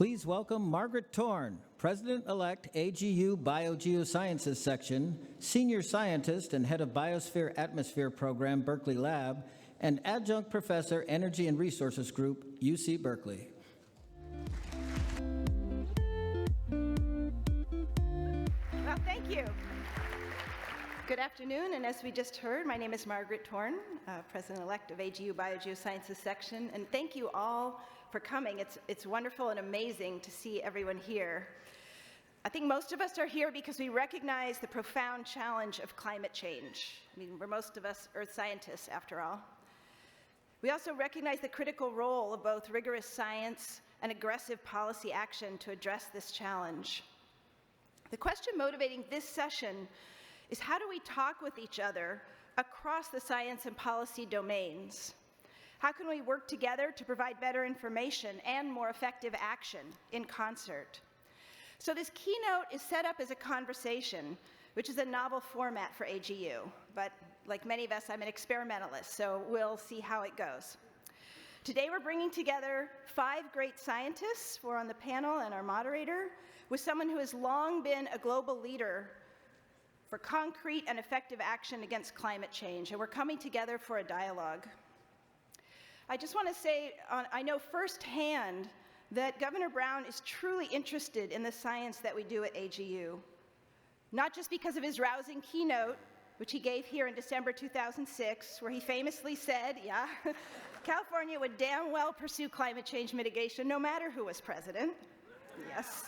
Please welcome Margaret Torn, President-elect AGU Biogeosciences Section, Senior Scientist and Head of Biosphere Atmosphere Program, Berkeley Lab, and Adjunct Professor, Energy and Resources Group, UC Berkeley. Well, thank you. Good afternoon, and as we just heard, my name is Margaret Torn, President-elect of AGU Biogeosciences Section, and thank you all for coming. It's wonderful and amazing to see everyone here. I think most of us are here because we recognize the profound challenge of climate change. I mean, we're most of us earth scientists, after all. We also recognize the critical role of both rigorous science and aggressive policy action to address this challenge. The question motivating this session is, how do we talk with each other across the science and policy domains? How can we work together to provide better information and more effective action in concert? So this keynote is set up as a conversation, which is a novel format for AGU, but like many of us, I'm an experimentalist, so we'll see how it goes. Today we're bringing together 5 great scientists, 4 on the panel and our moderator, with someone who has long been a global leader for concrete and effective action against climate change, and we're coming together for a dialogue. I just want to say, I know firsthand that Governor Brown is truly interested in the science that we do at AGU, not just because of his rousing keynote, which he gave here in December 2006, where he famously said, California would damn well pursue climate change mitigation no matter who was president. Yes.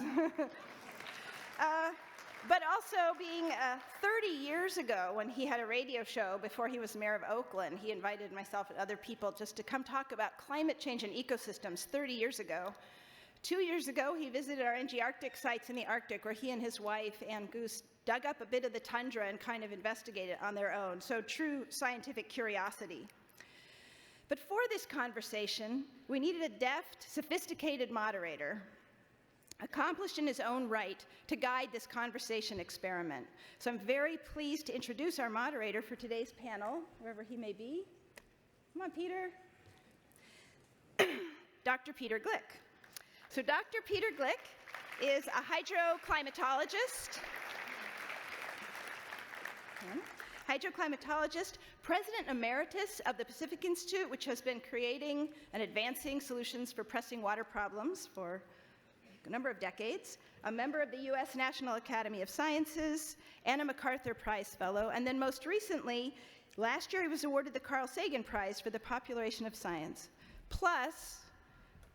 But also being 30 years ago, when he had a radio show before he was mayor of Oakland, he invited myself and other people just to come talk about climate change and ecosystems 30 years ago. 2 years ago, he visited our NG Arctic sites in the Arctic, where he and his wife, Ann Goose, dug up a bit of the tundra and kind of investigated on their own. So true scientific curiosity. But for this conversation, we needed a deft, sophisticated moderator, accomplished in his own right, to guide this conversation experiment. So I'm very pleased to introduce our moderator for today's panel, wherever he may be. Come on, Peter. Dr. Peter Gleick. So Dr. Peter Gleick is a hydroclimatologist, President Emeritus of the Pacific Institute, which has been creating and advancing solutions for pressing water problems for a number of decades, a member of the U.S. National Academy of Sciences, and a MacArthur Prize Fellow, and then most recently, last year he was awarded the Carl Sagan Prize for the popularization of science. Plus,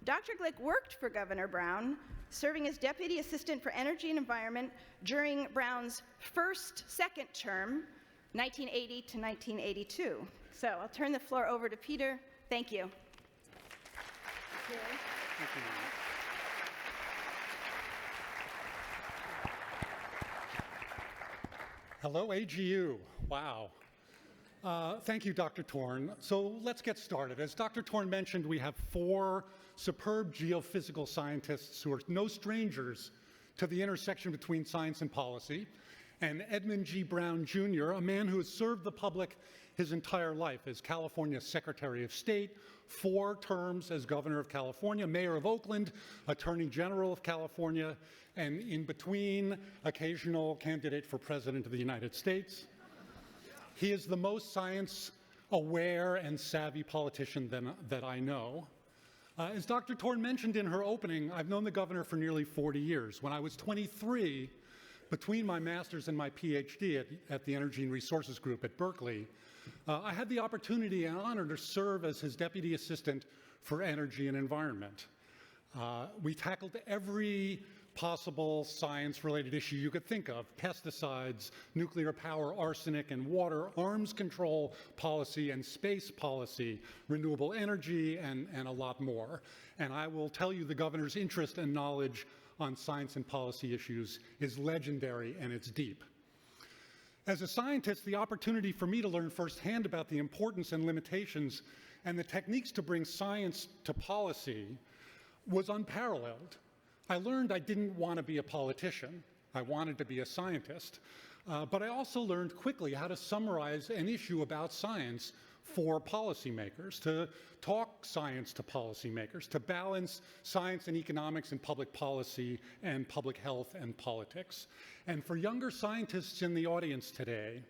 Dr. Gleick worked for Governor Brown, serving as Deputy Assistant for Energy and Environment during Brown's second term, 1980 to 1982. So I'll turn the floor over to Peter. Thank you. Thank you. Hello, AGU. Wow. Thank you, Dr. Torn. So let's get started. As Dr. Torn mentioned, we have 4 superb geophysical scientists who are no strangers to the intersection between science and policy, and Edmund G. Brown, Jr., a man who has served the public his entire life as California's Secretary of State, 4 terms as Governor of California, Mayor of Oakland, Attorney General of California, and in between, occasional candidate for President of the United States. He is the most science-aware and savvy politician that I know. As Dr. Torn mentioned in her opening, I've known the governor for nearly 40 years. When I was 23, between my master's and my PhD at the Energy and Resources Group at Berkeley, I had the opportunity and honor to serve as his deputy assistant for energy and environment. We tackled every possible science-related issue you could think of: pesticides, nuclear power, arsenic and water, arms control policy and space policy, renewable energy, and a lot more. And I will tell you, the governor's interest and knowledge on science and policy issues is legendary, and it's deep. As a scientist, the opportunity for me to learn firsthand about the importance and limitations and the techniques to bring science to policy was unparalleled. I learned I didn't want to be a politician. I wanted to be a scientist. But I also learned quickly how to summarize an issue about science for policymakers, to talk science to policymakers, to balance science and economics and public policy and public health and politics. And for younger scientists in the audience today,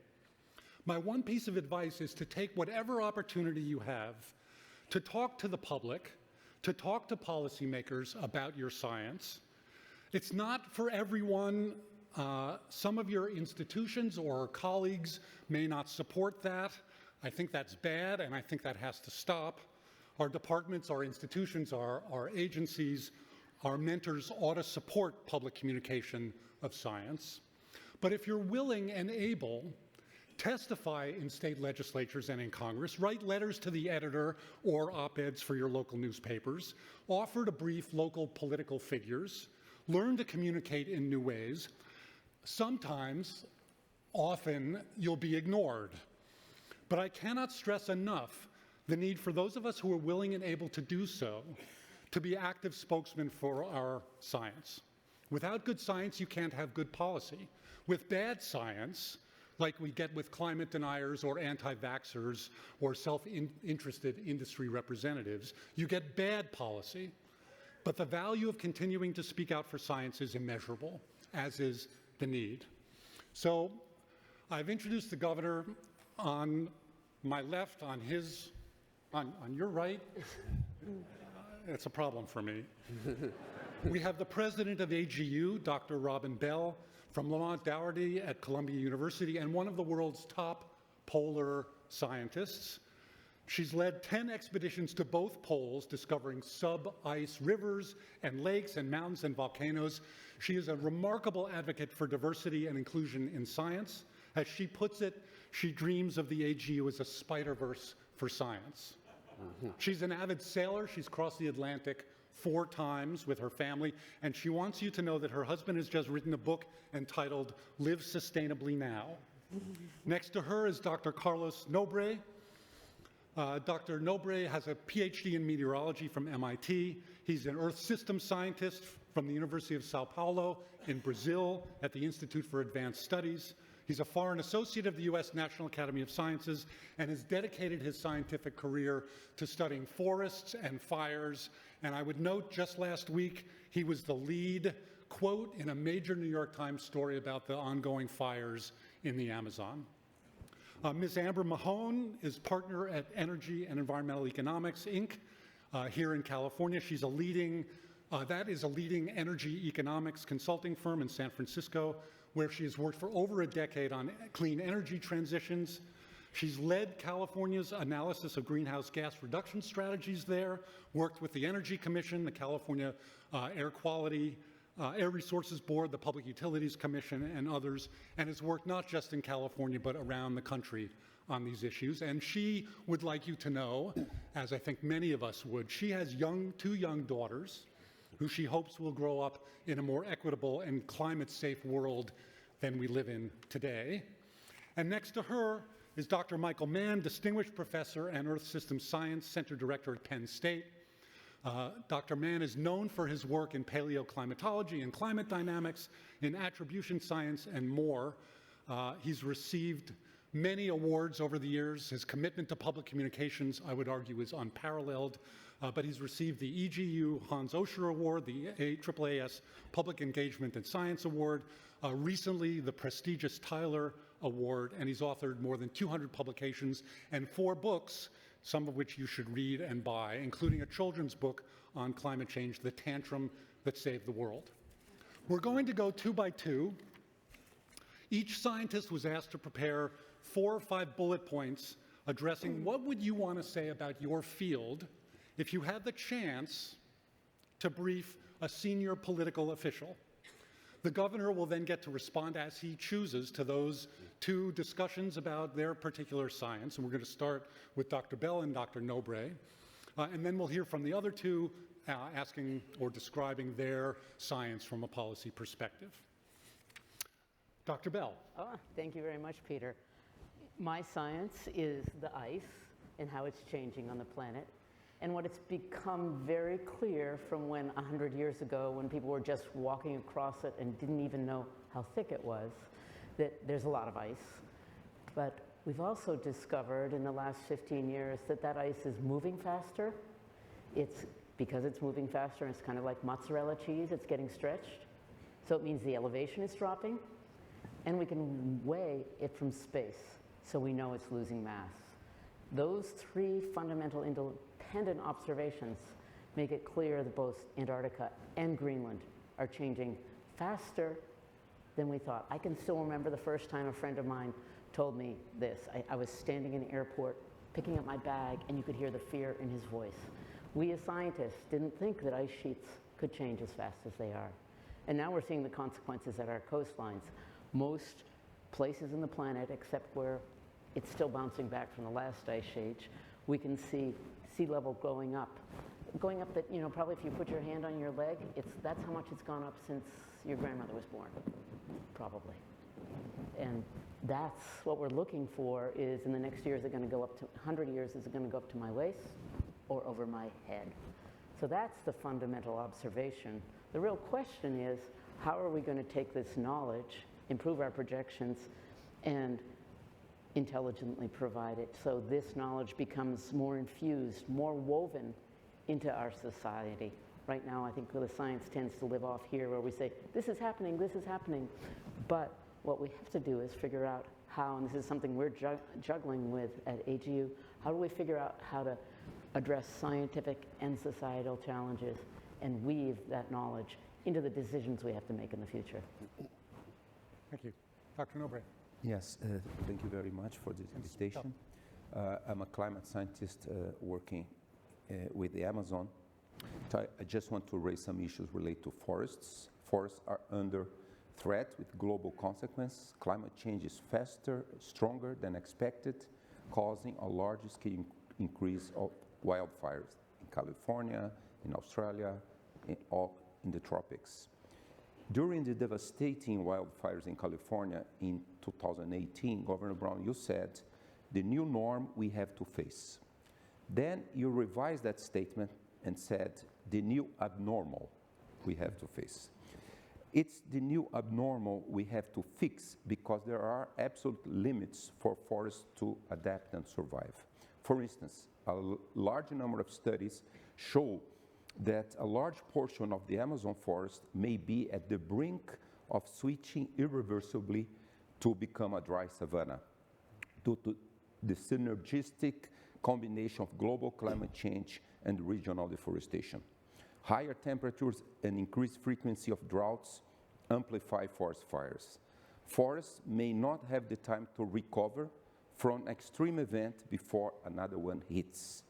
my one piece of advice is to take whatever opportunity you have to talk to the public, to talk to policymakers about your science. It's not for everyone. Some of your institutions or colleagues may not support that. I think that's bad, and I think that has to stop. Our departments, our institutions, our agencies, our mentors ought to support public communication of science. But if you're willing and able, testify in state legislatures and in Congress, write letters to the editor or op-eds for your local newspapers, offer to brief local political figures, learn to communicate in new ways. Sometimes, often, you'll be ignored. But I cannot stress enough the need for those of us who are willing and able to do so to be active spokesmen for our science. Without good science, you can't have good policy. With bad science, like we get with climate deniers or anti-vaxxers or self-interested industry representatives, you get bad policy. But the value of continuing to speak out for science is immeasurable, as is the need. So I've introduced the governor. On my left, on your right, it's a problem for me. We have the president of AGU, Dr. Robin Bell, from Lamont Doherty at Columbia University, and one of the world's top polar scientists. She's led 10 expeditions to both poles, discovering sub-ice rivers and lakes and mountains and volcanoes. She is a remarkable advocate for diversity and inclusion in science. As she puts it, she dreams of the AGU as a Spider-Verse for science. She's an avid sailor. She's crossed the Atlantic 4 times with her family, and she wants you to know that her husband has just written a book entitled Live Sustainably Now. Next to her is Dr. Carlos Nobre. Dr. Nobre has a PhD in meteorology from MIT. He's an Earth system scientist from the University of Sao Paulo in Brazil at the Institute for Advanced Studies. He's a foreign associate of the U.S. National Academy of Sciences and has dedicated his scientific career to studying forests and fires. And I would note, just last week, he was the lead quote in a major New York Times story about the ongoing fires in the Amazon. Ms. Amber Mahone is partner at Energy and Environmental Economics, Inc., here in California. She's a leading energy economics consulting firm in San Francisco, where she has worked for over a decade on clean energy transitions. She's led California's analysis of greenhouse gas reduction strategies there, worked with the Energy Commission, the California Air Resources Board, the Public Utilities Commission, and others, and has worked not just in California, but around the country on these issues. And she would like you to know, as I think many of us would, she has 2 young daughters who she hopes will grow up in a more equitable and climate-safe world than we live in today. And next to her is Dr. Michael Mann, Distinguished Professor and Earth Systems Science Center Director at Penn State. Dr. Mann is known for his work in paleoclimatology and climate dynamics, in attribution science, and more. He's received many awards over the years. His commitment to public communications, I would argue, is unparalleled. But he's received the EGU Hans Osher Award, the AAAS Public Engagement and Science Award, recently the prestigious Tyler Award, and he's authored more than 200 publications and 4 books, some of which you should read and buy, including a children's book on climate change, The Tantrum That Saved the World. We're going to go 2 by 2. Each scientist was asked to prepare 4 or 5 bullet points addressing what would you want to say about your field if you had the chance to brief a senior political official. The governor will then get to respond as he chooses to those 2 discussions about their particular science. And we're going to start with Dr. Bell and Dr. Nobre. And then we'll hear from the other 2 asking or describing their science from a policy perspective. Dr. Bell. Oh, thank you very much, Peter. My science is the ice and how it's changing on the planet. And what it's become very clear from when 100 years ago, when people were just walking across it and didn't even know how thick it was, that there's a lot of ice. But We've also discovered in the last 15 years that that ice is moving faster. Because it's moving faster, and it's kind of like mozzarella cheese, it's getting stretched. So it means the elevation is dropping, and we can weigh it from space, so we know it's losing mass. Those three fundamental independent observations make it clear that both Antarctica and Greenland are changing faster than we thought. I can still remember the first time a friend of mine told me this. I was standing in the airport, picking up my bag, and you could hear the fear in his voice. We as scientists didn't think that ice sheets could change as fast as they are. And now we're seeing the consequences at our coastlines. Most places in the planet, except where it's still bouncing back from the last ice age, we can see sea level going up. Going up that, you know, probably if you put your hand on your leg, that's how much it's gone up since your grandmother was born, probably. And that's what we're looking for is in the next year, is it going to go up to 100 years, is it going to go up to my waist or over my head? So that's the fundamental observation. The real question is, how are we going to take this knowledge, improve our projections, and intelligently provide it so this knowledge becomes more infused, more woven into our society? Right now, I think the science tends to live off here where we say, this is happening, but what we have to do is figure out how, and this is something we're juggling with at AGU, how do we figure out how to address scientific and societal challenges and weave that knowledge into the decisions we have to make in the future? Thank you. Dr. Nobre. Yes, thank you very much for this invitation. I'm a climate scientist working with the Amazon. So I just want to raise some issues related to forests. Forests are under threat with global consequences. Climate change is faster, stronger than expected, causing a large-scale increase of wildfires in California, in Australia, in the tropics. During the devastating wildfires in California in 2018, Governor Brown, you said, the new norm we have to face. Then you revised that statement and said, the new abnormal we have to face. It's the new abnormal we have to fix because there are absolute limits for forests to adapt and survive. For instance, a large number of studies show that a large portion of the Amazon forest may be at the brink of switching irreversibly to become a dry savanna due to the synergistic combination of global climate change and regional deforestation. Higher temperatures and increased frequency of droughts amplify forest fires. Forests may not have the time to recover from an extreme event before another one hits.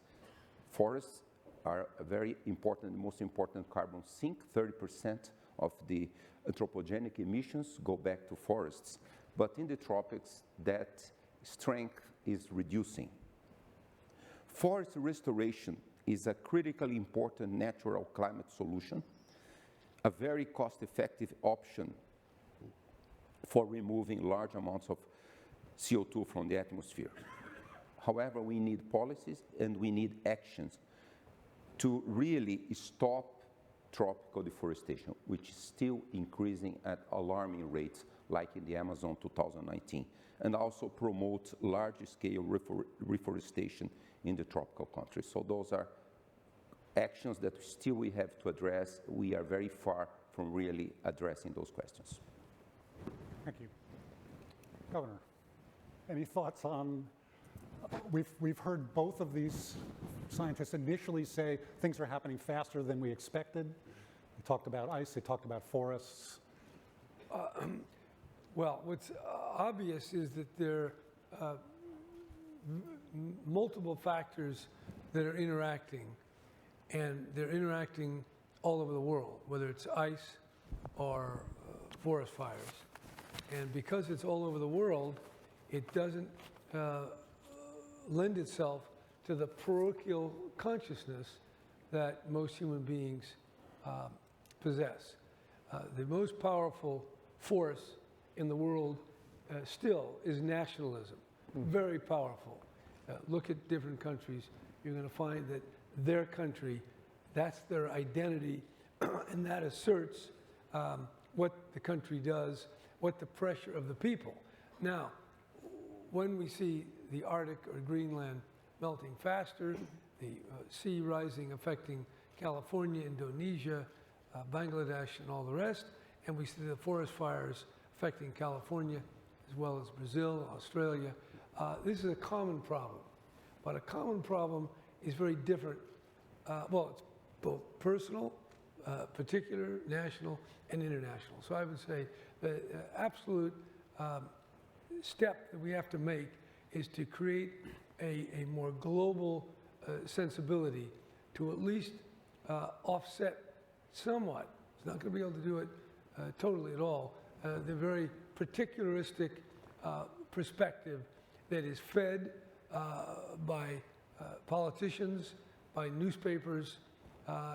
Forests are a very important, most important carbon sink. 30% of the anthropogenic emissions go back to forests. But in the tropics, that strength is reducing. Forest restoration is a critically important natural climate solution, a very cost-effective option for removing large amounts of CO2 from the atmosphere. However, we need policies and we need actions to really stop tropical deforestation, which is still increasing at alarming rates, like in the Amazon 2019, and also promote large-scale reforestation in the tropical countries. So those are actions that still we have to address. We are very far from really addressing those questions. Thank you. Governor, any thoughts on, we've heard both of these scientists initially say things are happening faster than we expected. They talked about ice, they talked about forests. Well, what's obvious is that there are multiple factors that are interacting, and they're interacting all over the world, whether it's ice or forest fires. And because it's all over the world, it doesn't lend itself to the parochial consciousness that most human beings possess. The most powerful force in the world still is nationalism, very powerful. Look at different countries, you're going to find that their country, that's their identity, and that asserts what the country does, what the pressure of the people. Now, when we see the Arctic or Greenland melting faster, the sea rising affecting California, Indonesia, Bangladesh, and all the rest, and we see the forest fires affecting California as well as Brazil, Australia. This is a common problem, but a common problem is very different. Well, it's both personal, particular, national, and international. So I would say the absolute step that we have to make is to create a more global sensibility to at least offset somewhat. It's not going to be able to do it totally at all. The very particularistic perspective that is fed by politicians, by newspapers,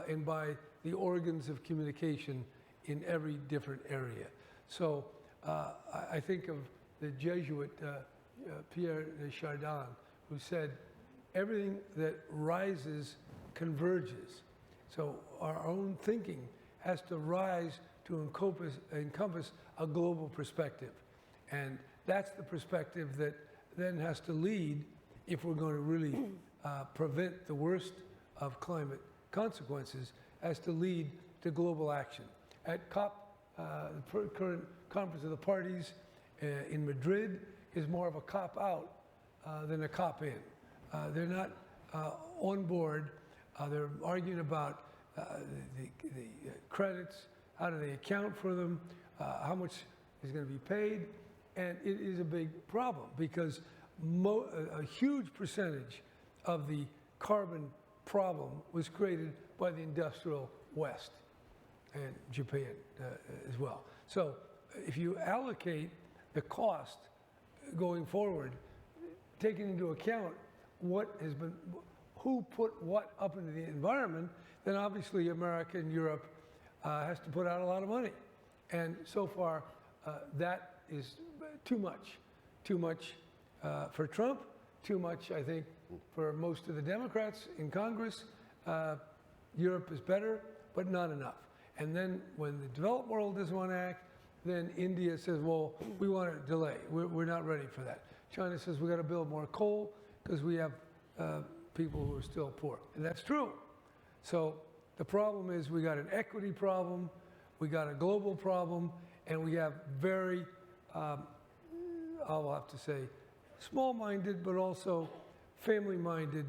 and by the organs of communication in every different area. So I think of the Jesuit Pierre de Chardin, who said, everything that rises converges. So our own thinking has to rise to encompass a global perspective. And that's the perspective that then has to lead, if we're going to really prevent the worst of climate consequences, has to lead to global action. At COP, the current Conference of the Parties in Madrid is more of a cop out than a cop in. They're not on board. They're arguing about the credits, how do they account for them, how much is going to be paid, and it is a big problem because a huge percentage of the carbon problem was created by the industrial West and Japan as well. So if you allocate the cost going forward, taking into account what has been, who put what up into the environment, then obviously America and Europe has to put out a lot of money. And so far, that is too much for Trump, too much, I think, for most of the Democrats in Congress. Europe is better, but not enough. And then when the developed world doesn't want to act, then India says, well, we want to delay. We're not ready for that. China says we got to build more coal because we have people who are still poor. And that's true. So the problem is we got an equity problem, we got a global problem, and we have very, I'll have to say, small-minded, but also family-minded,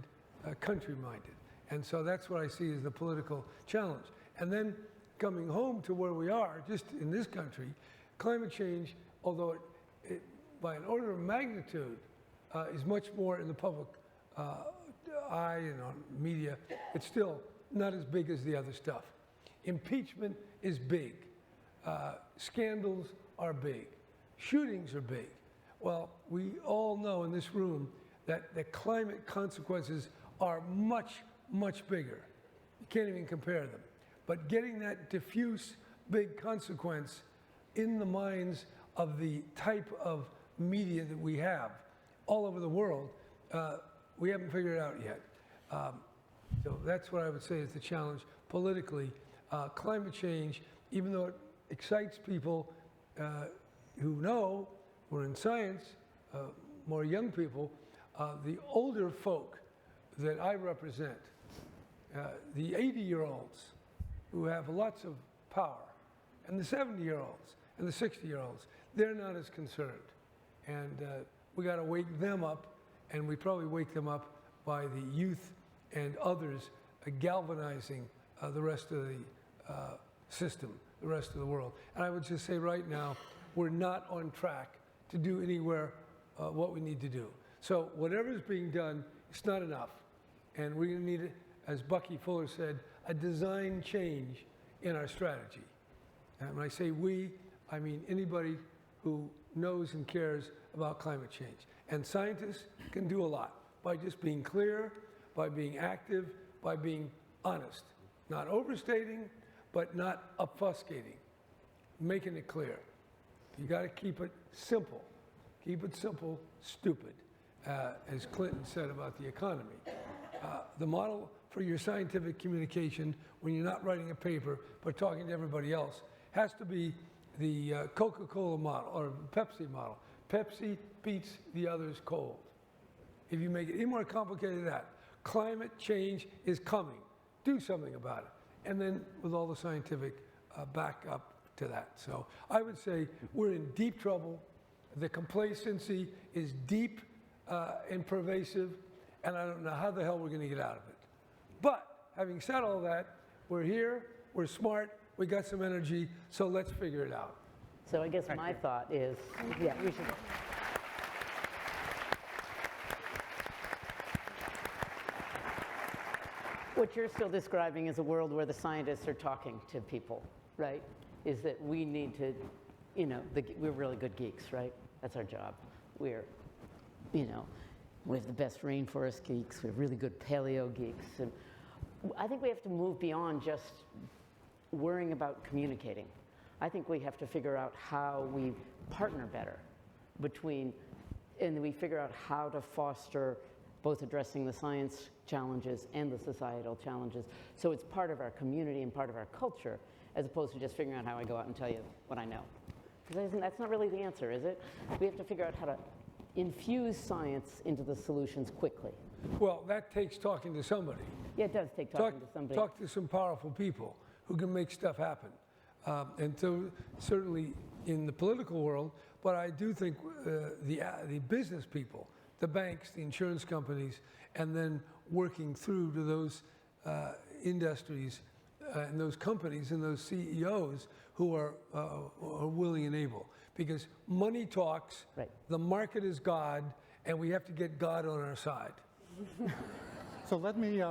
country-minded. And so that's what I see as the political challenge. And then coming home to where we are, just in this country, climate change, although it by an order of magnitude, is much more in the public eye and on media, it's still not as big as the other stuff. Impeachment is big. Scandals are big. Shootings are big. Well, we all know in this room that the climate consequences are much, much bigger. You can't even compare them. But getting that diffuse, big consequence in the minds of the type of media that we have all over the world, we haven't figured it out yet. So that's what I would say is the challenge politically. Climate change, even though it excites people who know, we're in science, more young people, the older folk that I represent, the 80-year-olds who have lots of power, and the 70-year-olds and the 60-year-olds, they're not as concerned. And we got to wake them up, and we probably wake them up by the youth and others galvanizing the rest of the system, the rest of the world. And I would just say right now, we're not on track to do anywhere what we need to do. So whatever's being done, it's not enough. And we're going to need, as Bucky Fuller said, a design change in our strategy. And when I say we, I mean anybody who knows and cares about climate change. And scientists can do a lot by just being clear, by being active, by being honest. Not overstating, but not obfuscating, making it clear. You got to keep it simple. Keep it simple, stupid, as Clinton said about the economy. The model for your scientific communication, when you're not writing a paper but talking to everybody else, has to be the Coca-Cola model or Pepsi model. Pepsi beats the others cold. If you make it any more complicated than that, climate change is coming. Do something about it. And then with all the scientific backup to that. So I would say we're in deep trouble. The complacency is deep and pervasive, and I don't know how the hell we're going to get out of it. But having said all that, we're here, we're smart, we got some energy, so let's figure it out. So I guess my thought is, yeah, we should. What you're still describing is a world where the scientists are talking to people, right? Is that we need to, we're really good geeks, right? That's our job. We're, we have the best rainforest geeks, we have really good paleo geeks. And I think we have to move beyond just worrying about communicating. I think we have to figure out how we partner better and we figure out how to foster both addressing the science challenges and the societal challenges. So it's part of our community and part of our culture, as opposed to just figuring out how I go out and tell you what I know. Because that's not really the answer, is it? We have to figure out how to infuse science into the solutions quickly. Well, that takes talking to somebody. Yeah, it does take talking to somebody. Talk to some powerful people who can make stuff happen. And so certainly in the political world, but I do think the business people, the banks, the insurance companies, and then working through to those industries and those companies and those CEOs who are willing and able. Because money talks, right. The market is God, and we have to get God on our side. So let me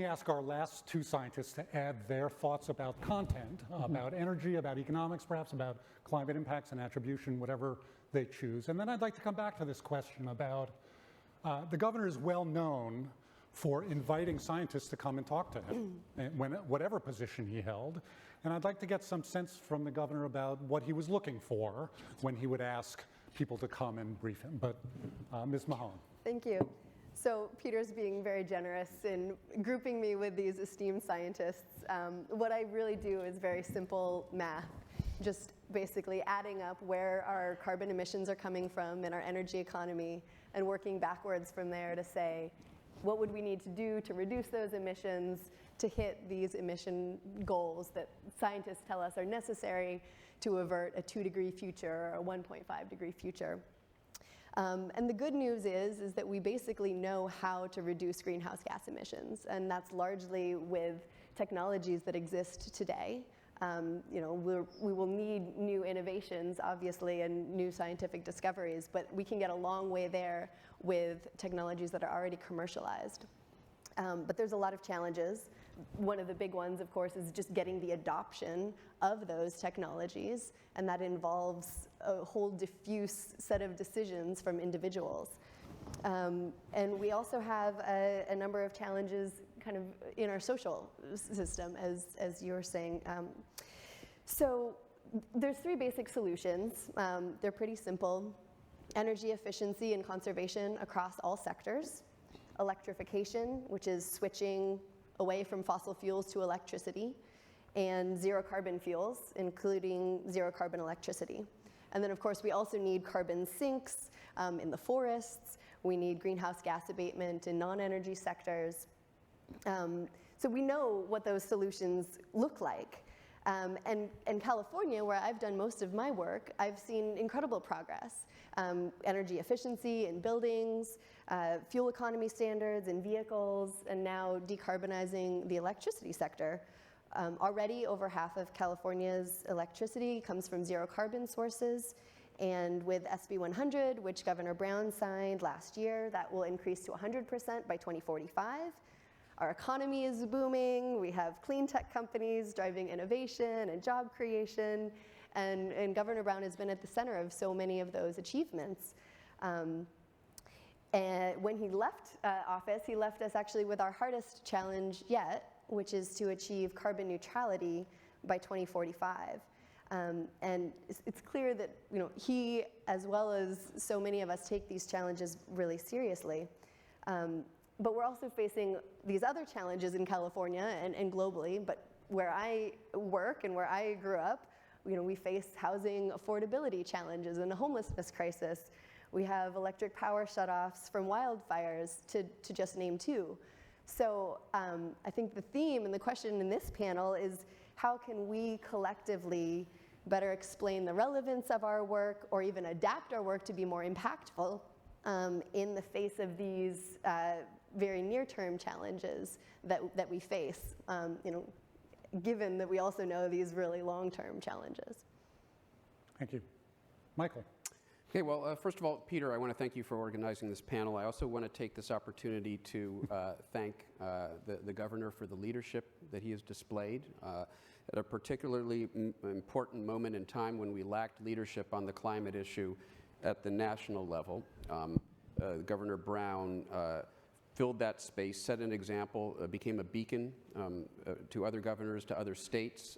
ask our last two scientists to add their thoughts about content, about energy, about economics, perhaps about climate impacts and attribution, whatever they choose. And then I'd like to come back to this question about the governor is well known for inviting scientists to come and talk to him, whatever position he held. And I'd like to get some sense from the governor about what he was looking for when he would ask people to come and brief him. But Ms. Mahone. Thank you. So Peter's being very generous in grouping me with these esteemed scientists. What I really do is very simple math, just basically adding up where our carbon emissions are coming from in our energy economy and working backwards from there to say, what would we need to do to reduce those emissions to hit these emission goals that scientists tell us are necessary to avert a 2-degree future or a 1.5-degree future. And the good news is that we basically know how to reduce greenhouse gas emissions, and that's largely with technologies that exist today. We will need new innovations, obviously, and new scientific discoveries, but we can get a long way there with technologies that are already commercialized. But there's a lot of challenges. One of the big ones, of course, is just getting the adoption of those technologies, and that involves a whole diffuse set of decisions from individuals. And we also have a number of challenges kind of in our social system, as you were saying. So there's 3 basic solutions. They're pretty simple. Energy efficiency and conservation across all sectors. Electrification, which is switching away from fossil fuels to electricity, and zero carbon fuels, including zero carbon electricity. And then, of course, we also need carbon sinks in the forests. We need greenhouse gas abatement in non-energy sectors. So we know what those solutions look like. And in California, where I've done most of my work, I've seen incredible progress. Energy efficiency in buildings, fuel economy standards in vehicles, and now decarbonizing the electricity sector. Already over half of California's electricity comes from zero carbon sources, and with SB 100, which Governor Brown signed last year, that will increase to 100% by 2045. Our economy is booming, we have clean tech companies driving innovation and job creation, and Governor Brown has been at the center of so many of those achievements. And when he left office, he left us actually with our hardest challenge yet, which is to achieve carbon neutrality by 2045. And it's clear that he, as well as so many of us, take these challenges really seriously. But we're also facing these other challenges in California and globally, but where I work and where I grew up, we face housing affordability challenges and a homelessness crisis. We have electric power shutoffs from wildfires, to just name two. So I think the theme and the question in this panel is, how can we collectively better explain the relevance of our work, or even adapt our work to be more impactful in the face of these very near-term challenges that we face, given that we also know these really long-term challenges. Thank you. Michael. Okay, well, first of all, Peter, I want to thank you for organizing this panel. I also want to take this opportunity to thank the governor for the leadership that he has displayed at a particularly important moment in time when we lacked leadership on the climate issue at the national level. Governor Brown filled that space, set an example, became a beacon to other governors, to other states,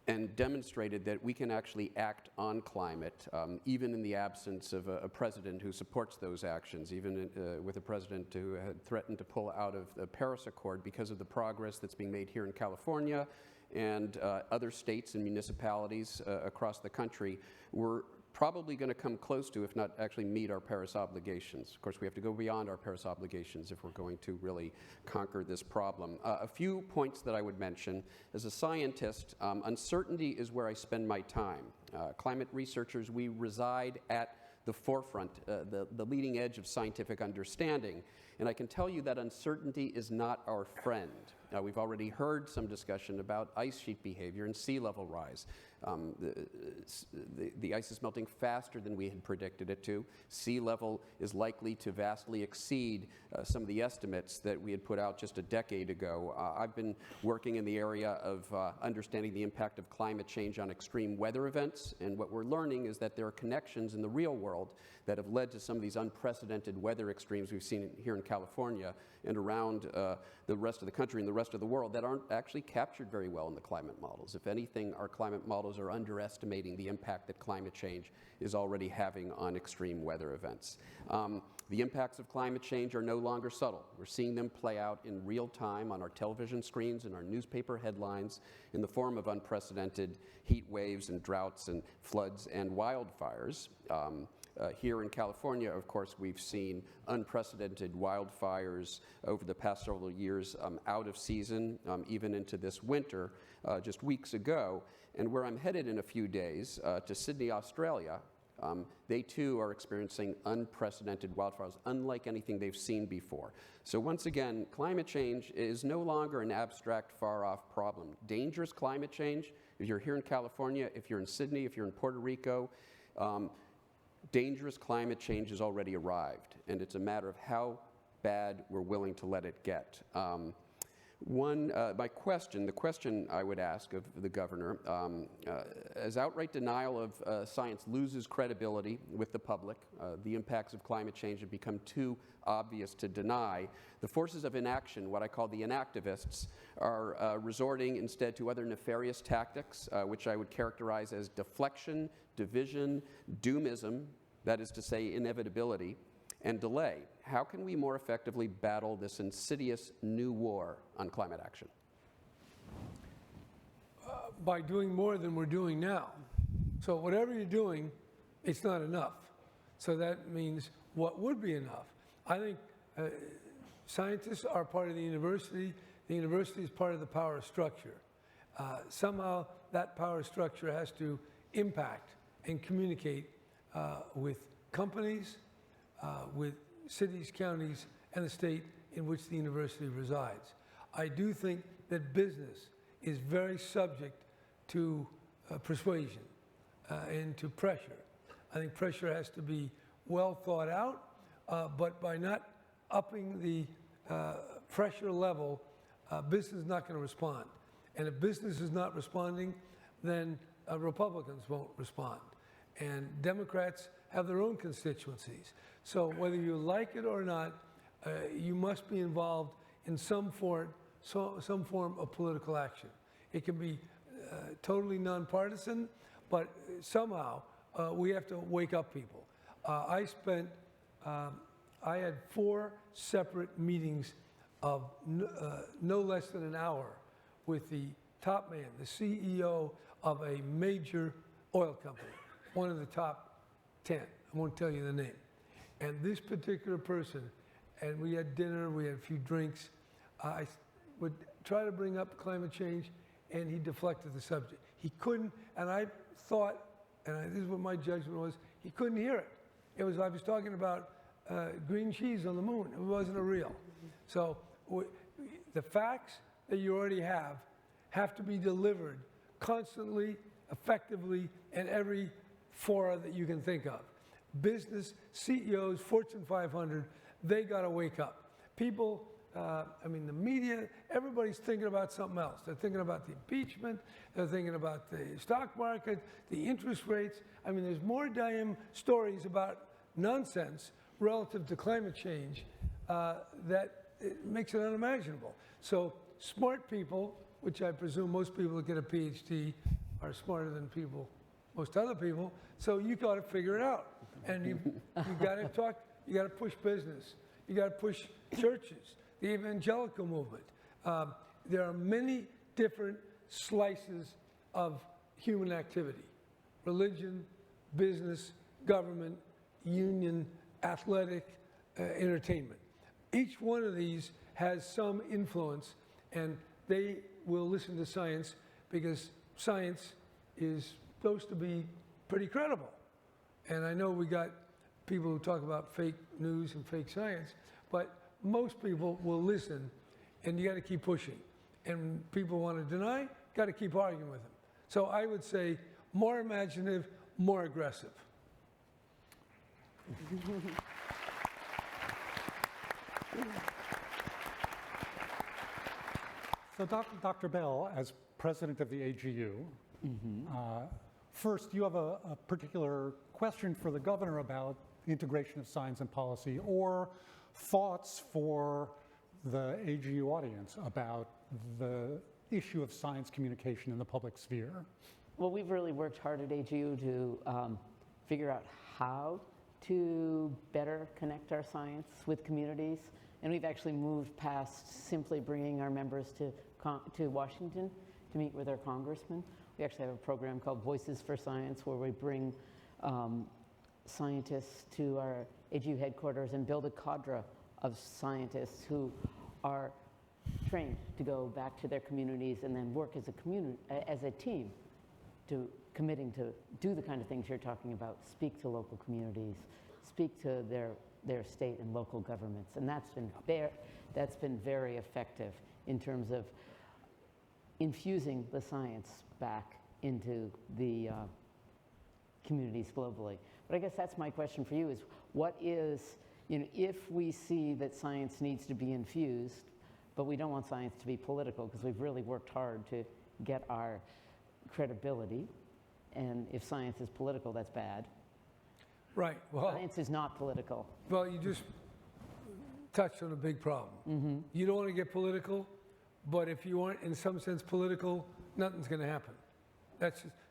and demonstrated that we can actually act on climate, even in the absence of a president who supports those actions, even with a president who had threatened to pull out of the Paris Accord because of the progress that's being made here in California and other states and municipalities across the country. We're probably going to come close to, if not actually meet, our Paris obligations. Of course, we have to go beyond our Paris obligations if we're going to really conquer this problem. A few points that I would mention. As a scientist, uncertainty is where I spend my time. Climate researchers, we reside at the forefront, the leading edge of scientific understanding. And I can tell you that uncertainty is not our friend. We've already heard some discussion about ice sheet behavior and sea level rise. The ice is melting faster than we had predicted it to. Sea level is likely to vastly exceed some of the estimates that we had put out just a decade ago. I've been working in the area of understanding the impact of climate change on extreme weather events, and what we're learning is that there are connections in the real world that have led to some of these unprecedented weather extremes we've seen here in California and around the rest of the country and the rest of the world that aren't actually captured very well in the climate models. If anything, our climate models are underestimating the impact that climate change is already having on extreme weather events. The impacts of climate change are no longer subtle. We're seeing them play out in real time on our television screens and our newspaper headlines in the form of unprecedented heat waves and droughts and floods and wildfires. Here in California, of course, we've seen unprecedented wildfires over the past several years, out of season, even into this winter, just weeks ago. And where I'm headed in a few days, to Sydney, Australia, they too are experiencing unprecedented wildfires, unlike anything they've seen before. So once again, climate change is no longer an abstract, far-off problem. Dangerous climate change, if you're here in California, if you're in Sydney, if you're in Puerto Rico, dangerous climate change has already arrived, and it's a matter of how bad we're willing to let it get. The question I would ask of the governor, as outright denial of science loses credibility with the public, the impacts of climate change have become too obvious to deny, the forces of inaction, what I call the inactivists, are resorting instead to other nefarious tactics, which I would characterize as deflection, division, doomism, that is to say inevitability, and delay. How can we more effectively battle this insidious new war on climate action? By doing more than we're doing now. So whatever you're doing, it's not enough. So that means what would be enough? I think scientists are part of the university. The university is part of the power structure. Somehow that power structure has to impact and communicate with companies, with cities, counties, and the state in which the university resides. I do think that business is very subject to persuasion and to pressure. I think pressure has to be well thought out, but by not upping the pressure level, business is not going to respond. And if business is not responding, then Republicans won't respond. And Democrats have their own constituencies. So whether you like it or not, you must be involved in some form of political action. It can be totally nonpartisan, but somehow we have to wake up people. I had 4 separate meetings of no less than an hour with the top man, the CEO of a major oil company, one of the top 10. I won't tell you the name. And this particular person, and we had dinner, we had a few drinks, I would try to bring up climate change, and he deflected the subject. He couldn't, and I thought, this is what my judgment was, he couldn't hear it. I was talking about green cheese on the moon. It wasn't a real. So the facts that you already have to be delivered constantly, effectively, in every fora that you can think of. Business, CEOs, Fortune 500, they got to wake up. People, the media, everybody's thinking about something else. They're thinking about the impeachment, they're thinking about the stock market, the interest rates. There's more damn stories about nonsense relative to climate change that it makes it unimaginable. So smart people, which I presume most people that get a PhD are smarter than most other people, so you got to figure it out. And you got to talk, you got to push business, you got to push churches, the evangelical movement. There are many different slices of human activity: religion, business, government, union, athletic, entertainment. Each one of these has some influence, and they will listen to science because science is supposed to be pretty credible. And I know we got people who talk about fake news and fake science, but most people will listen, and you got to keep pushing. And people want to deny, got to keep arguing with them. So I would say more imaginative, more aggressive. So Dr. Bell, as president of the AGU, first, you have a particular question for the governor about the integration of science and policy, or thoughts for the AGU audience about the issue of science communication in the public sphere. Well, we've really worked hard at AGU to figure out how to better connect our science with communities. And we've actually moved past simply bringing our members to Washington to meet with our congressmen. We actually have a program called Voices for Science, where we bring scientists to our AGU headquarters and build a cadre of scientists who are trained to go back to their communities and then work as a community, as a team, to committing to do the kind of things you're talking about, speak to local communities, speak to their state and local governments. And that's been very effective in terms of infusing the science back into the communities globally. But I guess that's my question for you, is what is, if we see that science needs to be infused, but we don't want science to be political, because we've really worked hard to get our credibility, and if science is political, that's bad. Right. Well, science is not political. Well, you just touched on a big problem. You don't want to get political, but if you aren't in some sense political, nothing's going to happen.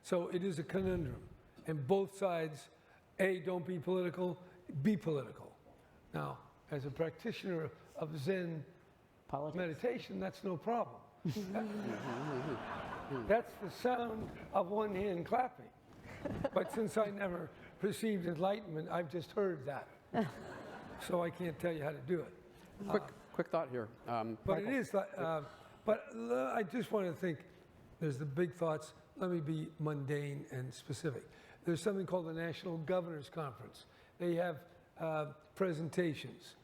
So it is a conundrum. And both sides, A, don't be political, be political. Now, as a practitioner of Zen meditation, that's no problem. That's the sound of one hand clapping. But since I never received enlightenment, I've just heard that. So I can't tell you how to do it. Quick thought here. But it is, but I just want to think, there's the big thoughts. Let me be mundane and specific. There's something called the National Governors Conference. They have presentations.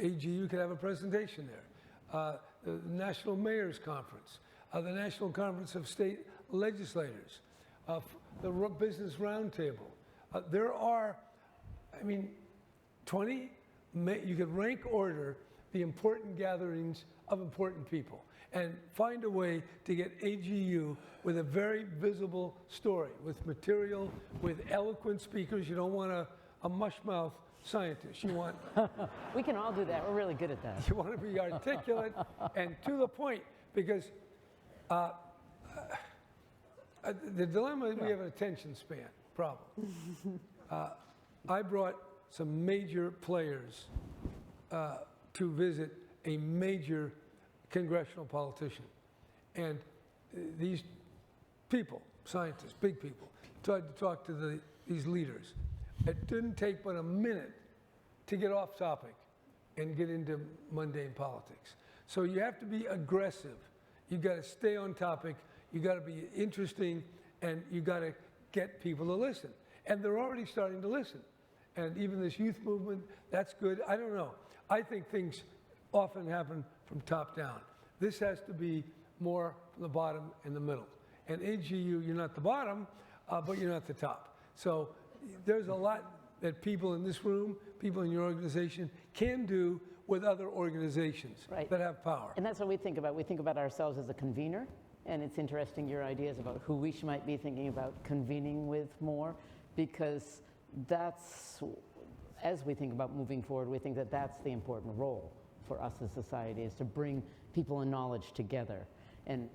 AGU could have a presentation there. The National Mayors Conference, the National Conference of State Legislators, the Business Roundtable. There are, 20, you could rank order the important gatherings of important people and find a way to get AGU with a very visible story, with material, with eloquent speakers. You don't want a mushmouth scientist. You want... We can all do that. We're really good at that. You want to be articulate and to the point, because the dilemma is we have an attention span problem. I brought some major players to visit a major congressional politician. And these people, scientists, big people, tried to talk to these leaders. It didn't take but a minute to get off topic and get into mundane politics. So you have to be aggressive. You got to stay on topic. You got to be interesting, and you got to get people to listen. And they're already starting to listen. And even this youth movement, that's good. I don't know. I think things often happen from top down. This has to be more from the bottom and the middle. And AGU, you're not the bottom, but you're not the top. So there's a lot that people in this room, people in your organization can do with other organizations that have power. And that's what we think about. We think about ourselves as a convener, and it's interesting your ideas about who we might be thinking about convening with more, because that's, as we think about moving forward, we think that that's the important role for us as society, is to bring people and knowledge together. And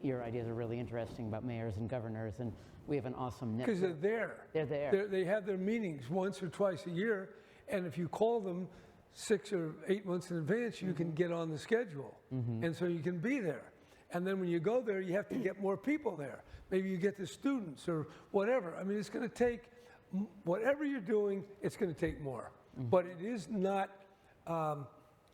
your ideas are really interesting about mayors and governors, and we have an awesome network. Because they're there. They're there. They have their meetings once or twice a year, and if you call them 6 or 8 months in advance, you can get on the schedule. And so you can be there. And then when you go there, you have to get more people there. Maybe you get the students or whatever. I mean, it's going to take, whatever you're doing, it's going to take more. But it is not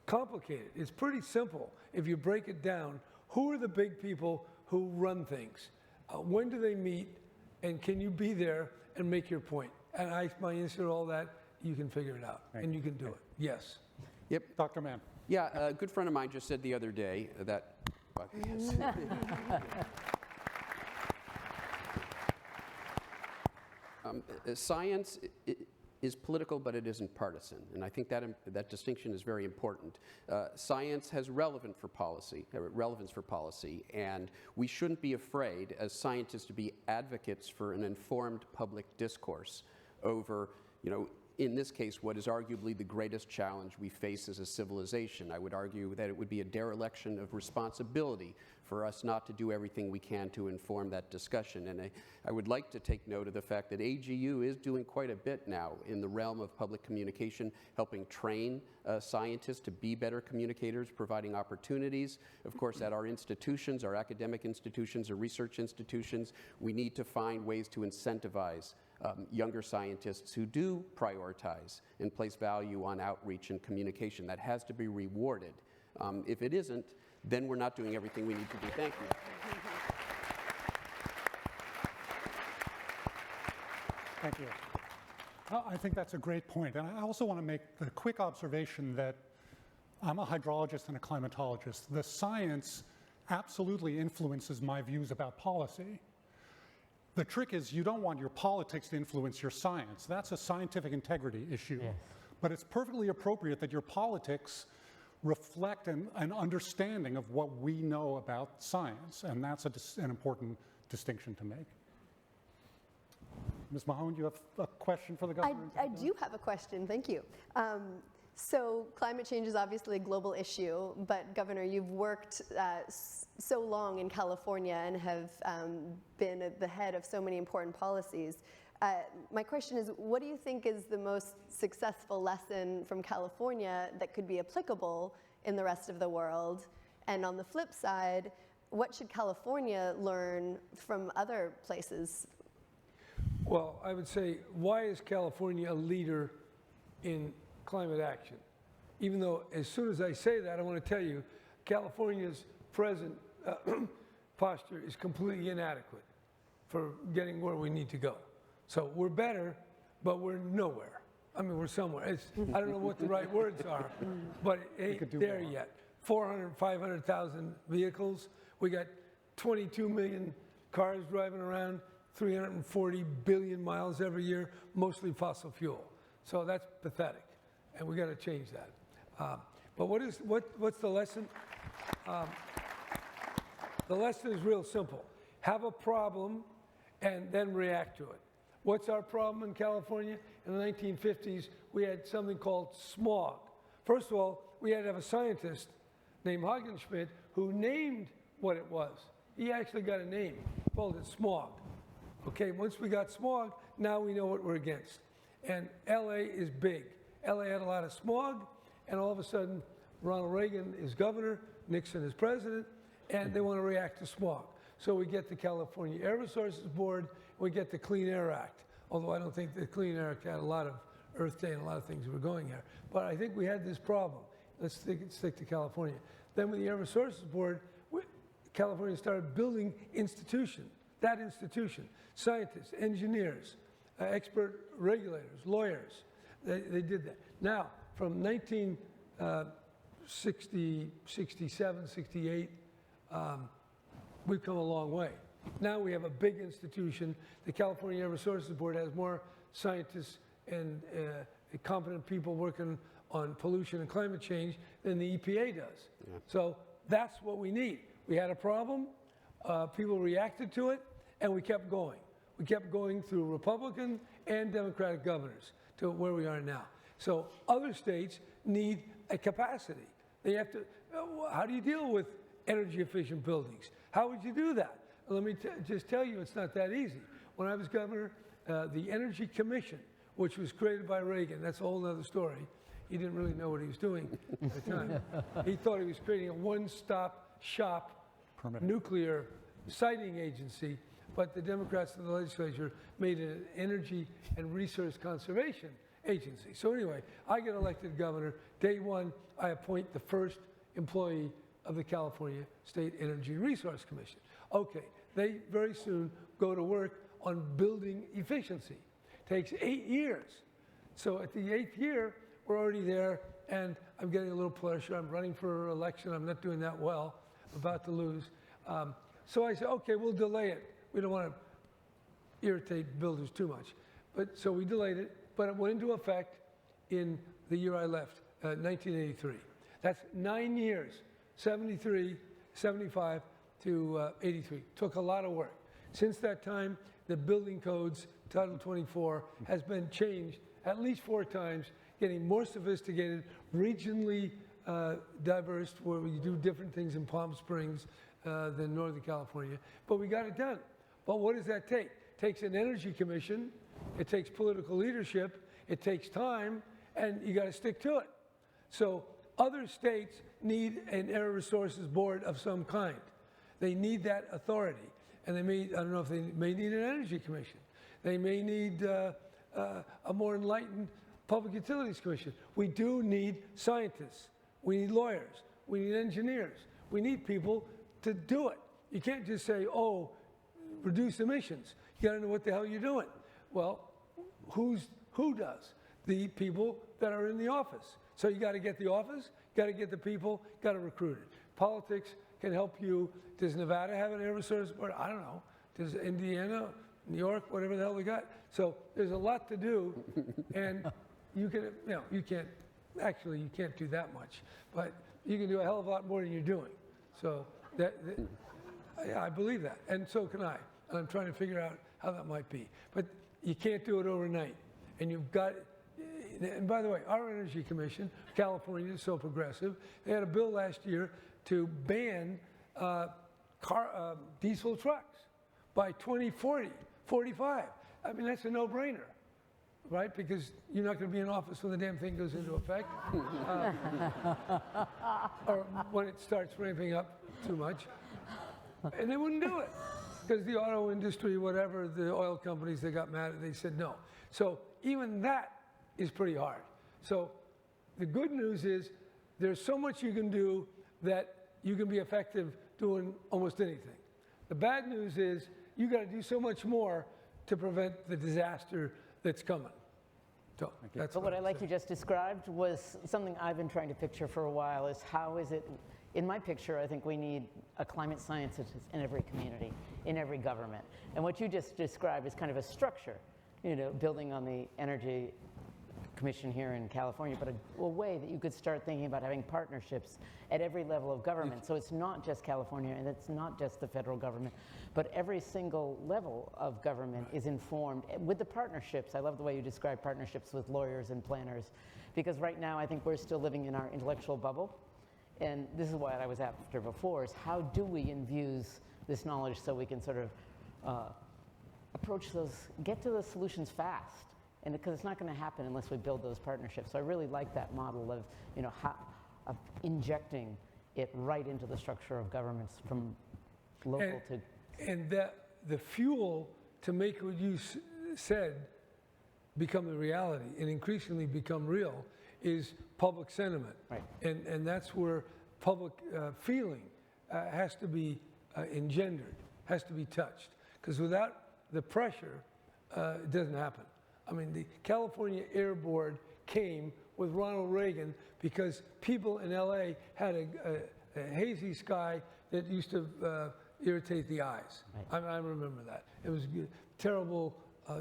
complicated. It's pretty simple if you break it down. Who are the big people who run things? When do they meet? And can you be there and make your point? And my answer to all that, you can figure it out, and you can do it. Yes. Yep. Dr. Mann. Yeah, a good friend of mine just said the other day that science is political, but it isn't partisan, and I think that distinction is very important. Science has relevance for policy, and we shouldn't be afraid as scientists to be advocates for an informed public discourse over, in this case, what is arguably the greatest challenge we face as a civilization. I would argue that it would be a dereliction of responsibility for us not to do everything we can to inform that discussion. And I would like to take note of the fact that AGU is doing quite a bit now in the realm of public communication, helping train scientists to be better communicators, providing opportunities. Of course, at our institutions, our academic institutions, our research institutions, we need to find ways to incentivize younger scientists who do prioritize and place value on outreach and communication. That has to be rewarded. If it isn't, then we're not doing everything we need to do. Thank you. Thank you. I think that's a great point. And I also want to make the quick observation that I'm a hydrologist and a climatologist. The science absolutely influences my views about policy. The trick is you don't want your politics to influence your science. That's a scientific integrity issue. Yes. But it's perfectly appropriate that your politics reflect an understanding of what we know about science, and that's an important distinction to make. Ms. Mahone, you have a question for the governor? I do have a question, thank you. So climate change is obviously a global issue, but Governor, you've worked so long in California and have been at the head of so many important policies. My question is, what do you think is the most successful lesson from California that could be applicable in the rest of the world? And on the flip side, what should California learn from other places? Well, I would say, why is California a leader in climate action? Even though as soon as I say that, I want to tell you, California's present posture is completely inadequate for getting where we need to go. So we're better, but we're nowhere. I mean, we're somewhere. I don't know what the right words are, but it ain't there yet. 400, 500,000 vehicles. We got 22 million cars driving around, 340 billion miles every year, mostly fossil fuel. So that's pathetic, and we got to change that. But what's the lesson? The lesson is real simple. Have a problem and then react to it. What's our problem in California? In the 1950s, we had something called smog. First of all, we had to have a scientist named Haagenschmidt who named what it was. He actually got a name, called it smog. Okay, once we got smog, now we know what we're against. And LA is big. LA had a lot of smog, and all of a sudden, Ronald Reagan is governor, Nixon is president, and they want to react to smog. So we get the California Air Resources Board, we get the Clean Air Act, although I don't think the Clean Air Act had a lot of Earth Day and a lot of things were going there. But I think we had this problem. Let's stick to California. Then with the Air Resources Board, California started building that institution, scientists, engineers, expert regulators, lawyers. They did that. Now, from 1960, 67, 68, we've come a long way. Now we have a big institution. The California Air Resources Board has more scientists and competent people working on pollution and climate change than the EPA does. Yeah. So that's what we need. We had a problem, people reacted to it, and we kept going. We kept going through Republican and Democratic governors to where we are now. So other states need a capacity. They have to, how do you deal with energy efficient buildings? How would you do that? Let me just tell you, it's not that easy. When I was governor, the Energy Commission, which was created by Reagan, that's a whole other story. He didn't really know what he was doing at the time. He thought he was creating a one-stop shop nuclear siting agency, but the Democrats in the legislature made it an energy and resource conservation agency. So anyway, I get elected governor. Day one, I appoint the first employee of the California State Energy and Resource Commission. Okay, they very soon go to work on building efficiency. Takes 8 years. So at the 8th year, we're already there, and I'm getting a little pressure. I'm running for election. I'm not doing that well. I'm about to lose. So I said, okay, we'll delay it. We don't want to irritate builders too much. So we delayed it, but it went into effect in the year I left, 1983. That's 9 years, 73, 75 to 83. Took a lot of work. Since that time, the building codes, Title 24, has been changed at least 4 times, getting more sophisticated, regionally diverse, where we do different things in Palm Springs than Northern California. But we got it done. But what does that take? It takes an energy commission, it takes political leadership, it takes time, and you got to stick to it. So other states need an air resources board of some kind. They need that authority. And they may, I don't know if they may need an energy commission. They may need a more enlightened public utilities commission. We do need scientists. We need lawyers. We need engineers. We need people to do it. You can't just say, oh, reduce emissions. You got to know what the hell you're doing. Well, who does? The people that are in the office. So you got to get the office, got to get the people, got to recruit it. Politics can help you. Does Nevada have an air resource board? I don't know. Does Indiana, New York, whatever the hell we got? So there's a lot to do, and you can, you can't do that much, but you can do a hell of a lot more than you're doing. So I believe that, and so can I. And I'm trying to figure out how that might be. But you can't do it overnight, and you've got. And by the way, our Energy Commission, California is so progressive. They had a bill last year to ban diesel trucks by 2040, 45. I mean, that's a no-brainer, right? Because you're not going to be in office when the damn thing goes into effect, or when it starts ramping up too much. And they wouldn't do it because the auto industry, whatever, the oil companies, they got mad. They said no. So even that is pretty hard. So the good news is there's so much you can do that you can be effective doing almost anything. The bad news is you got to do so much more to prevent the disaster that's coming. So that's what I like you just described was something I've been trying to picture for a while, is how is it, in my picture, I think we need a climate scientist in every community, in every government. And what you just described is kind of a structure, building on the Energy Commission here in California, but a way that you could start thinking about having partnerships at every level of government. So it's not just California, and it's not just the federal government, but every single level of government is informed with the partnerships. I love the way you describe partnerships with lawyers and planners, because right now I think we're still living in our intellectual bubble. And this is what I was after before, is how do we infuse this knowledge so we can sort of approach those, get to the solutions fast. And because it's not going to happen unless we build those partnerships. So I really like that model of, of injecting it right into the structure of governments from local to And that the fuel to make what you said become the reality and increasingly become real is public sentiment. Right. And that's where public feeling has to be engendered, has to be touched. Because without the pressure, it doesn't happen. I mean, the California Air Board came with Ronald Reagan because people in LA had a hazy sky that used to irritate the eyes. Right. I remember that. It was a terrible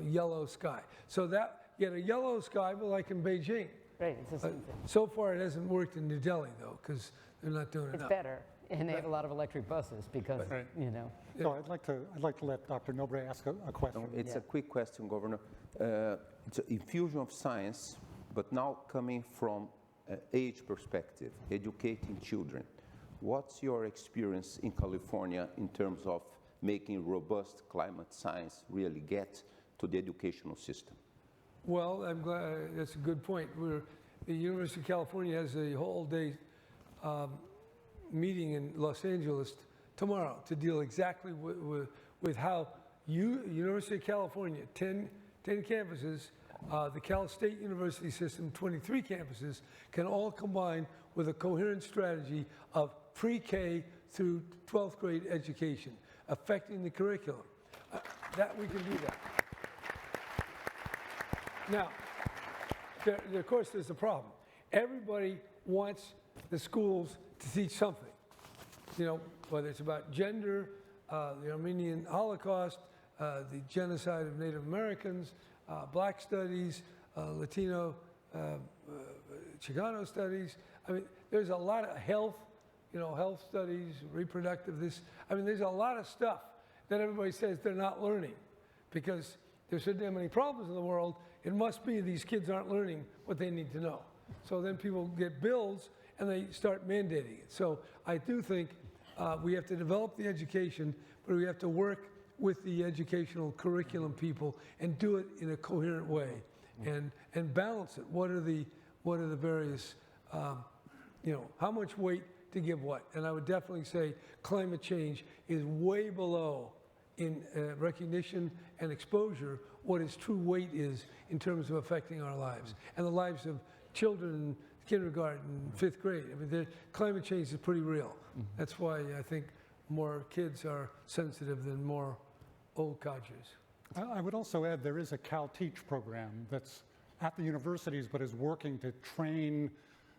yellow sky. So that, you had a yellow sky, but like in Beijing. Right, it's the same thing. So far it hasn't worked in New Delhi though, because they're not doing It's enough. better, and they have a lot of electric buses because, Right. you know. So I'd like to let Dr. Nobre ask a question. No, it's Yeah. a quick question, Governor. It's an infusion of science, but now coming from an age perspective, educating children. What's your experience in California in terms of making robust climate science really get to the educational system? Well, I'm glad, that's a good point. The University of California has a whole day meeting in Los Angeles tomorrow to deal exactly with how University of California, 10 campuses, the Cal State University system, 23 campuses, can all combine with a coherent strategy of pre-K through 12th grade education, affecting the curriculum. That we can do that. Now, of course, there's a problem. Everybody wants the schools to teach something. You know, whether it's about gender, the Armenian Holocaust, the genocide of Native Americans, Black studies, Latino, Chicano studies. I mean, there's a lot of health, health studies, reproductive this. I mean, there's a lot of stuff that everybody says they're not learning because there's so damn many problems in the world. It must be these kids aren't learning what they need to know. So then people get bills and they start mandating it. So I do think we have to develop the education, but we have to work with the educational curriculum people and do it in a coherent way and balance it. What are the various, how much weight to give what? And I would definitely say climate change is way below in recognition and exposure what its true weight is in terms of affecting our lives and the lives of children in kindergarten, 5th grade. I mean, climate change is pretty real. That's why I think more kids are sensitive than more old codgers. I would also add there is a Cal Teach program that's at the universities but is working to train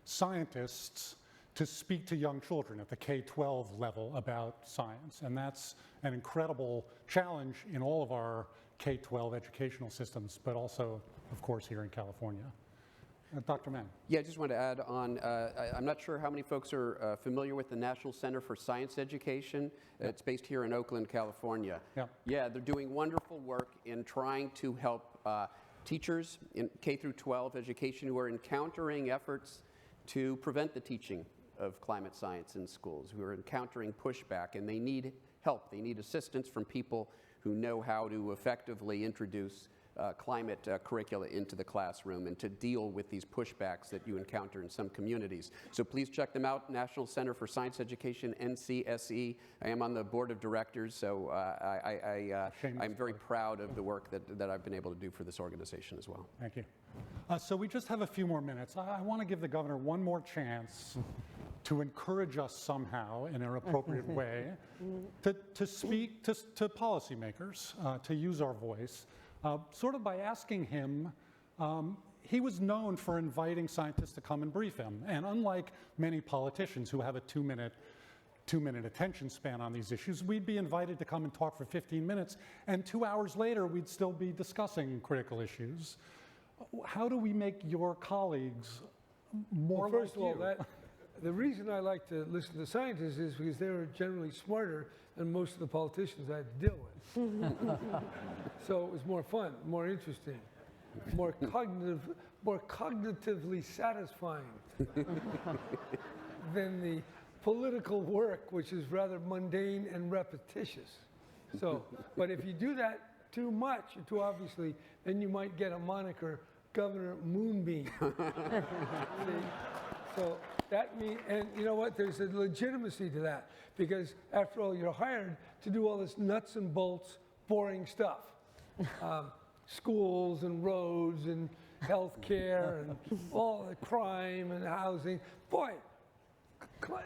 scientists to speak to young children at the K-12 level about science. And that's an incredible challenge in all of our K-12 educational systems, but also, of course, here in California. Dr. Mann. Yeah, I just want to add on, I'm not sure how many folks are familiar with the National Center for Science Education. Yeah. It's based here in Oakland, California. Yeah. Yeah, they're doing wonderful work in trying to help teachers in K through 12 education who are encountering efforts to prevent the teaching of climate science in schools, who are encountering pushback, and they need help. They need assistance from people who know how to effectively introduce climate curricula into the classroom and to deal with these pushbacks that you encounter in some communities. So please check them out, National Center for Science Education, NCSE. I am on the board of directors, so I'm very proud of the work that I've been able to do for this organization as well. Thank you. So we just have a few more minutes. I want to give the governor one more chance to encourage us somehow in an appropriate way to speak to policymakers, to use our voice, sort of by asking him, he was known for inviting scientists to come and brief him. And unlike many politicians who have a two-minute attention span on these issues, we'd be invited to come and talk for 15 minutes, and 2 hours later, we'd still be discussing critical issues. How do we make your colleagues more like you? First of all, the reason I like to listen to scientists is because they're generally smarter than most of the politicians I had to deal with. So it was more fun, more interesting, more cognitively satisfying than the political work, which is rather mundane and repetitious. So, but if you do that too much, or too obviously, then you might get a moniker, Governor Moonbeam. See? So that means, and you know what, there's a legitimacy to that, because after all, you're hired to do all this nuts and bolts, boring stuff. Schools and roads and health care and all the crime and housing. Boy,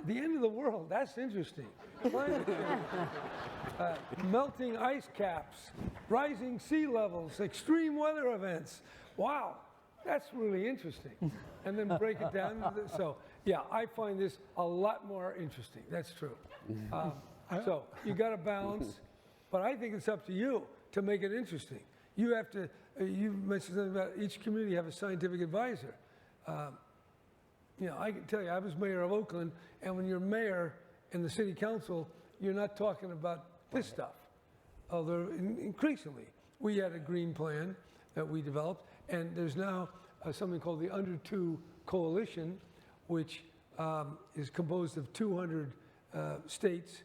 the end of the world, that's interesting. Climate change, melting ice caps, rising sea levels, extreme weather events. Wow, that's really interesting. And then break it down. So, yeah, I find this a lot more interesting. That's true. So you got to balance, but I think it's up to you to make it interesting. You have to, you mentioned something about each community have a scientific advisor. You know, I can tell you, I was mayor of Oakland, and when you're mayor in the city council, you're not talking about this stuff. Although increasingly, we had a green plan that we developed, and there's now something called the Under 2 Coalition, which is composed of 200 states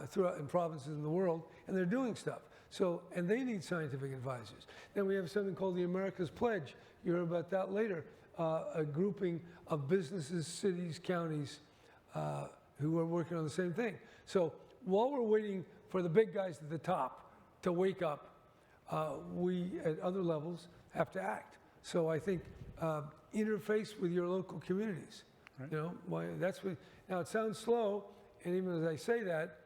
throughout and provinces in the world, and they're doing stuff. So, and they need scientific advisors. Then we have something called the America's Pledge. You heard about that later. A grouping of businesses, cities, counties who are working on the same thing. So while we're waiting for the big guys at the top to wake up, we at other levels have to act. So I think interface with your local communities. Right. You know, that's what. Now it sounds slow, and even as I say that,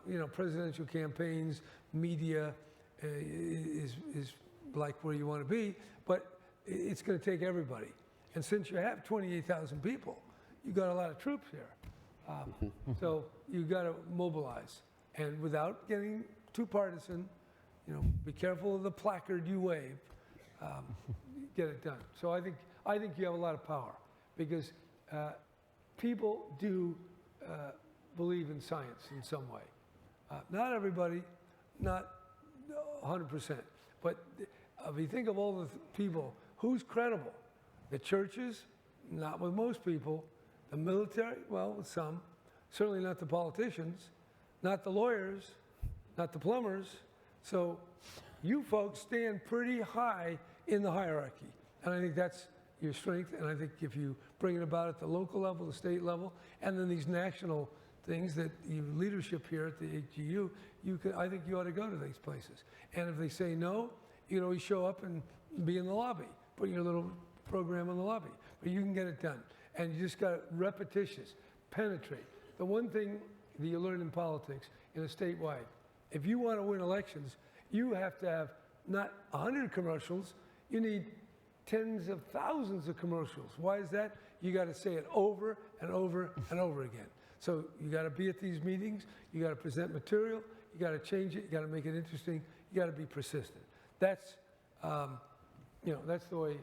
you know, presidential campaigns, media is like where you want to be, but it's going to take everybody. And since you have 28,000 people, you've got a lot of troops here. So you've got to mobilize. And without getting too partisan, you know, be careful of the placard you wave, get it done. So I think you have a lot of power because people do believe in science in some way. Not everybody, not 100%. But if you think of all the people, who's credible? The churches, not with most people. The military, well, with some. Certainly not the politicians, not the lawyers, not the plumbers. So you folks stand pretty high in the hierarchy. And I think that's your strength. And I think if you bring it about at the local level, the state level, and then these national things that you leadership here at the AGU, I think you ought to go to these places. And if they say no, you can always show up and be in the lobby, put your little program in the lobby. But you can get it done. And you just got to repetitious, penetrate. The one thing that you learn in politics in a statewide, if you want to win elections, you have to have not 100 commercials, you need tens of thousands of commercials. Why is that? You got to say it over and over and over again. So you got to be at these meetings, you got to present material, you got to change it, you got to make it interesting, you got to be persistent. That's, you know, that's the way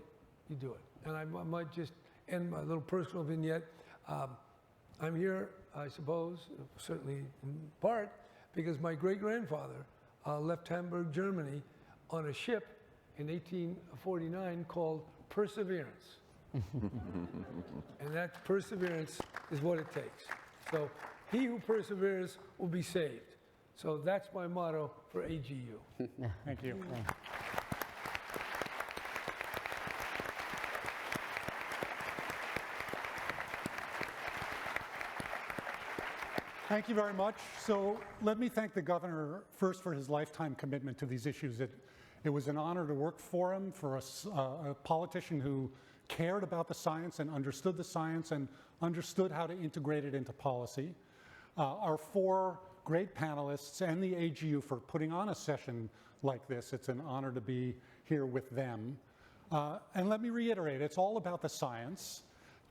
you do it. And I might just end my little personal vignette. I'm here, I suppose, certainly in part, because my great-grandfather left Hamburg, Germany on a ship in 1849 called Perseverance. And that perseverance is what it takes. So he who perseveres will be saved. So that's my motto for AGU. Thank you. Thank you very much. So let me thank the governor first for his lifetime commitment to these issues. It was an honor to work for him, for a politician who cared about the science and understood the science and understood how to integrate it into policy. Our four great panelists and the AGU for putting on a session like this. It's an honor to be here with them. And let me reiterate, it's all about the science,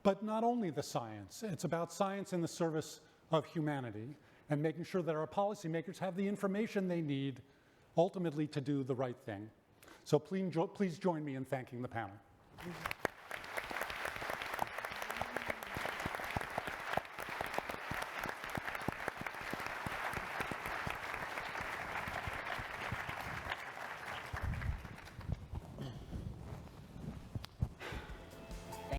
but not only the science. It's about science in the service of humanity and making sure that our policymakers have the information they need ultimately to do the right thing. So please join me in thanking the panel.